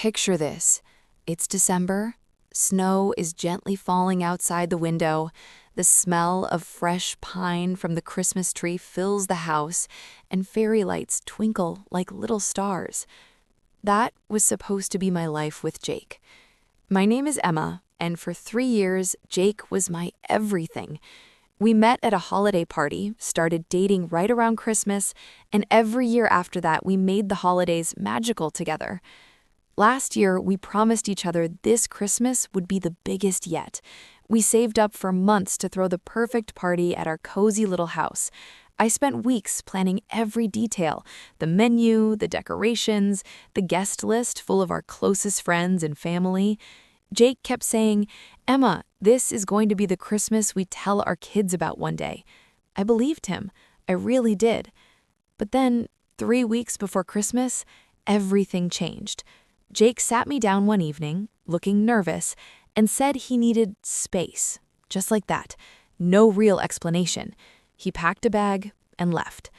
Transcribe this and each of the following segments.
Picture this. It's December. Snow is gently falling outside the window. The smell of fresh pine from the Christmas tree fills the house, and fairy lights twinkle like little stars. That was supposed to be my life with Jake. My name is Emma, and for 3 years, Jake was my everything. We met at a holiday party, started dating right around Christmas, and every year after that, we made the holidays magical together. Last year, we promised each other this Christmas would be the biggest yet. We saved up for months to throw the perfect party at our cozy little house. I spent weeks planning every detail: the menu, the decorations, the guest list full of our closest friends and family. Jake kept saying, "Emma, this is going to be the Christmas we tell our kids about one day." I believed him. I really did. But then, 3 weeks before Christmas, everything changed. Jake sat me down one evening, looking nervous, and said he needed space. Just like that. No real explanation. He packed a bag and left.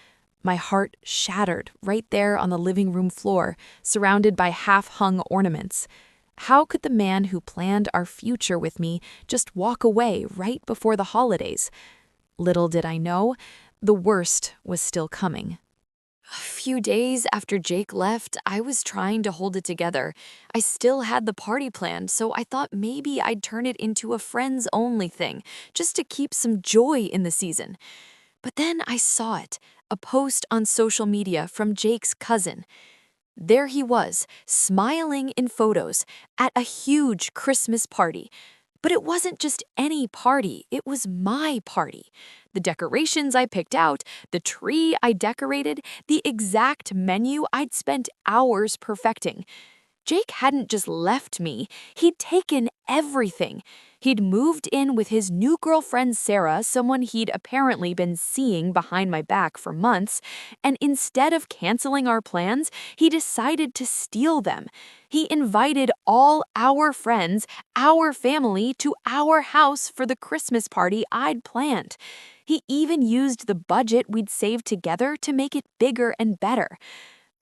My heart shattered right there on the living room floor, surrounded by half-hung ornaments. How could the man who planned our future with me just walk away right before the holidays? Little did I know, the worst was still coming. A few days after Jake left, I was trying to hold it together. I still had the party planned, so I thought maybe I'd turn it into a friends-only thing, just to keep some joy in the season. But then I saw it, a post on social media from Jake's cousin. There he was, smiling in photos, at a huge Christmas party. But it wasn't just any party, it was my party. The decorations I picked out, the tree I decorated, the exact menu I'd spent hours perfecting. Jake hadn't just left me, he'd taken everything. He'd moved in with his new girlfriend Sarah, someone he'd apparently been seeing behind my back for months, and instead of canceling our plans, he decided to steal them. He invited all our friends, our family, to our house for the Christmas party I'd planned. He even used the budget we'd saved together to make it bigger and better.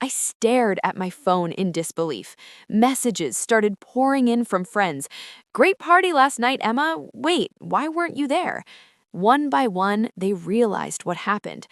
I stared at my phone in disbelief. Messages started pouring in from friends. "Great party last night, Emma. Wait, why weren't you there?" One by one, they realized what happened.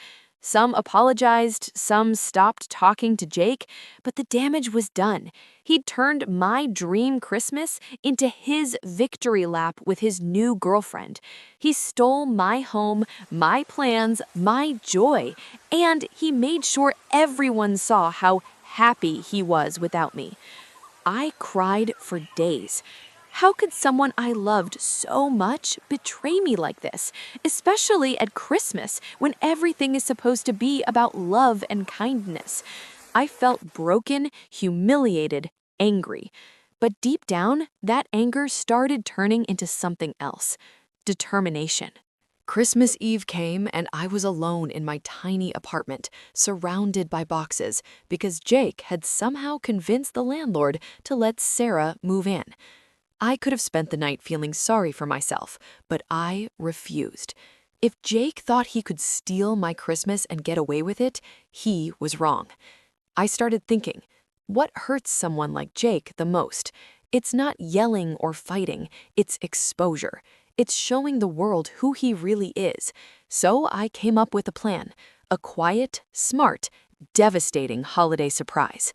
Some apologized, some stopped talking to Jake, but the damage was done. He'd turned my dream Christmas into his victory lap with his new girlfriend. He stole my home, my plans, my joy, and he made sure everyone saw how happy he was without me. I cried for days. How could someone I loved so much betray me like this, especially at Christmas when everything is supposed to be about love and kindness? I felt broken, humiliated, angry. But deep down, that anger started turning into something else: determination. Christmas Eve came and I was alone in my tiny apartment, surrounded by boxes, because Jake had somehow convinced the landlord to let Sarah move in. I could have spent the night feeling sorry for myself, but I refused. If Jake thought he could steal my Christmas and get away with it, he was wrong. I started thinking, what hurts someone like Jake the most? It's not yelling or fighting, it's exposure. It's showing the world who he really is. So I came up with a plan: a quiet, smart, devastating holiday surprise.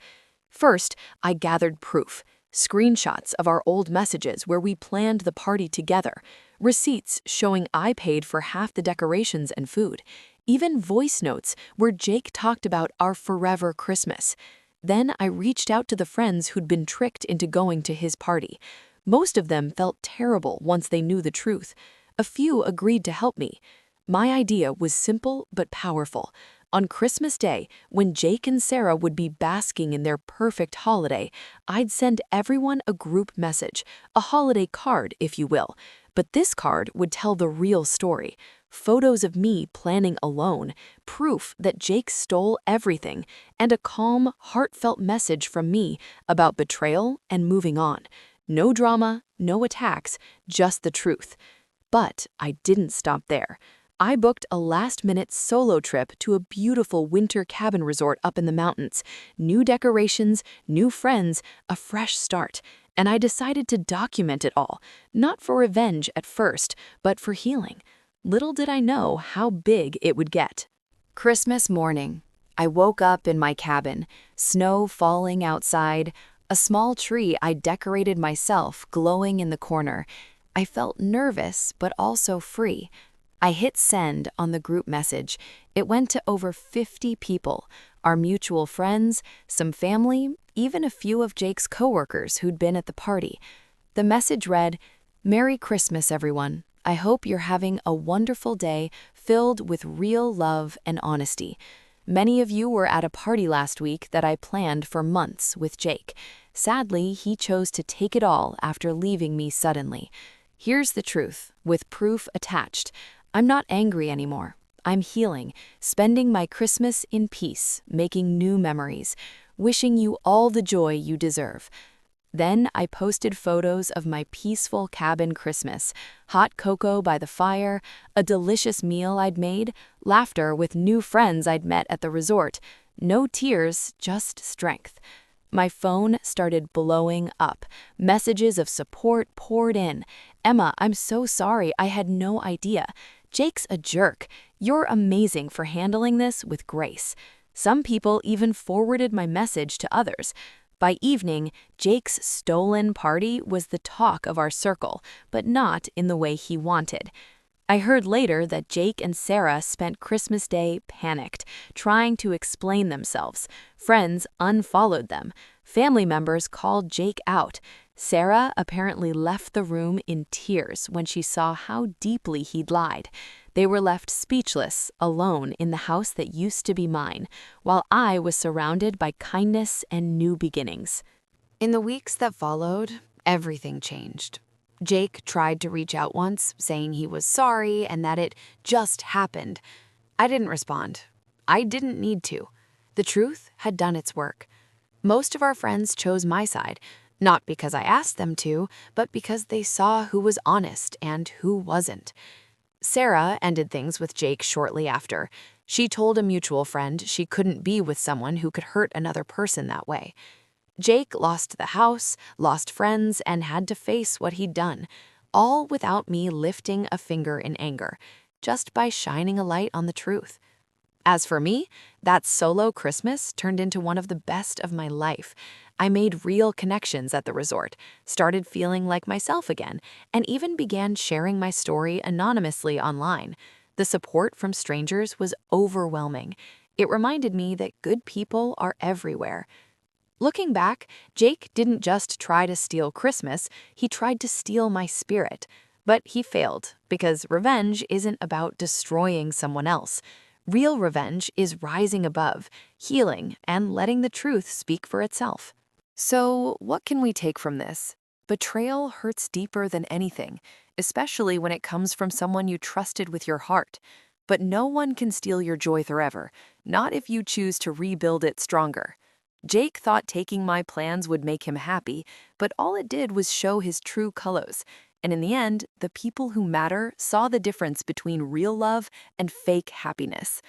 First, I gathered proof. Screenshots of our old messages where we planned the party together, receipts showing I paid for half the decorations and food, even voice notes where Jake talked about our forever Christmas. Then I reached out to the friends who'd been tricked into going to his party. Most of them felt terrible once they knew the truth. A few agreed to help me. My idea was simple but powerful. On Christmas Day, when Jake and Sarah would be basking in their perfect holiday, I'd send everyone a group message, a holiday card, if you will. But this card would tell the real story: photos of me planning alone, proof that Jake stole everything, and a calm, heartfelt message from me about betrayal and moving on. No drama, no attacks, just the truth. But I didn't stop there. I booked a last-minute solo trip to a beautiful winter cabin resort up in the mountains. New decorations, new friends, a fresh start. And I decided to document it all, not for revenge at first, but for healing. Little did I know how big it would get. Christmas morning. I woke up in my cabin, snow falling outside, a small tree I decorated myself glowing in the corner. I felt nervous, but also free. I hit send on the group message. It went to over 50 people, our mutual friends, some family, even a few of Jake's coworkers who'd been at the party. The message read, "Merry Christmas, everyone. I hope you're having a wonderful day filled with real love and honesty. Many of you were at a party last week that I planned for months with Jake. Sadly, he chose to take it all after leaving me suddenly. Here's the truth, with proof attached. I'm not angry anymore. I'm healing, spending my Christmas in peace, making new memories, wishing you all the joy you deserve." Then I posted photos of my peaceful cabin Christmas, hot cocoa by the fire, a delicious meal I'd made, laughter with new friends I'd met at the resort. No tears, just strength. My phone started blowing up. Messages of support poured in. "Emma, I'm so sorry. I had no idea. Jake's a jerk. You're amazing for handling this with grace." Some people even forwarded my message to others. By evening, Jake's stolen party was the talk of our circle, but not in the way he wanted. I heard later that Jake and Sarah spent Christmas Day panicked, trying to explain themselves. Friends unfollowed them. Family members called Jake out. Sarah apparently left the room in tears when she saw how deeply he'd lied. They were left speechless, alone in the house that used to be mine, while I was surrounded by kindness and new beginnings. In the weeks that followed, everything changed. Jake tried to reach out once, saying he was sorry and that it just happened. I didn't respond. I didn't need to. The truth had done its work. Most of our friends chose my side, not because I asked them to, but because they saw who was honest and who wasn't. Sarah ended things with Jake shortly after. She told a mutual friend she couldn't be with someone who could hurt another person that way. Jake lost the house, lost friends, and had to face what he'd done, all without me lifting a finger in anger, just by shining a light on the truth. As for me, that solo Christmas turned into one of the best of my life. I made real connections at the resort, started feeling like myself again, and even began sharing my story anonymously online. The support from strangers was overwhelming. It reminded me that good people are everywhere. Looking back, Jake didn't just try to steal Christmas, he tried to steal my spirit. But he failed, because revenge isn't about destroying someone else. Real revenge is rising above, healing, and letting the truth speak for itself. So, what can we take from this? Betrayal hurts deeper than anything, especially when it comes from someone you trusted with your heart. But no one can steal your joy forever, not if you choose to rebuild it stronger. Jake thought taking my plans would make him happy, but all it did was show his true colors. And in the end, the people who matter saw the difference between real love and fake happiness.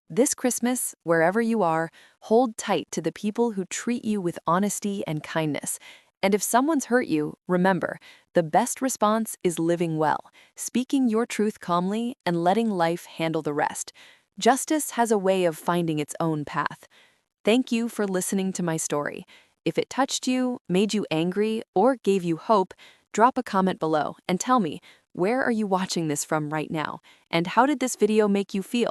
This Christmas, wherever you are, hold tight to the people who treat you with honesty and kindness. And if someone's hurt you, remember, the best response is living well, speaking your truth calmly, and letting life handle the rest. Justice has a way of finding its own path. Thank you for listening to my story. If it touched you, made you angry, or gave you hope, drop a comment below and tell me, where are you watching this from right now? And how did this video make you feel?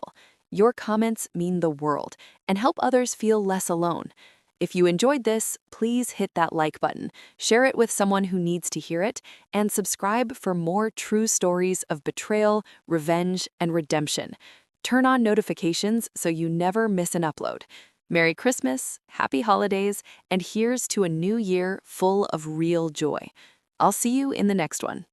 Your comments mean the world and help others feel less alone. If you enjoyed this, please hit that like button, share it with someone who needs to hear it, and subscribe for more true stories of betrayal, revenge, and redemption. Turn on notifications so you never miss an upload. Merry Christmas, Happy Holidays, and here's to a new year full of real joy. I'll see you in the next one.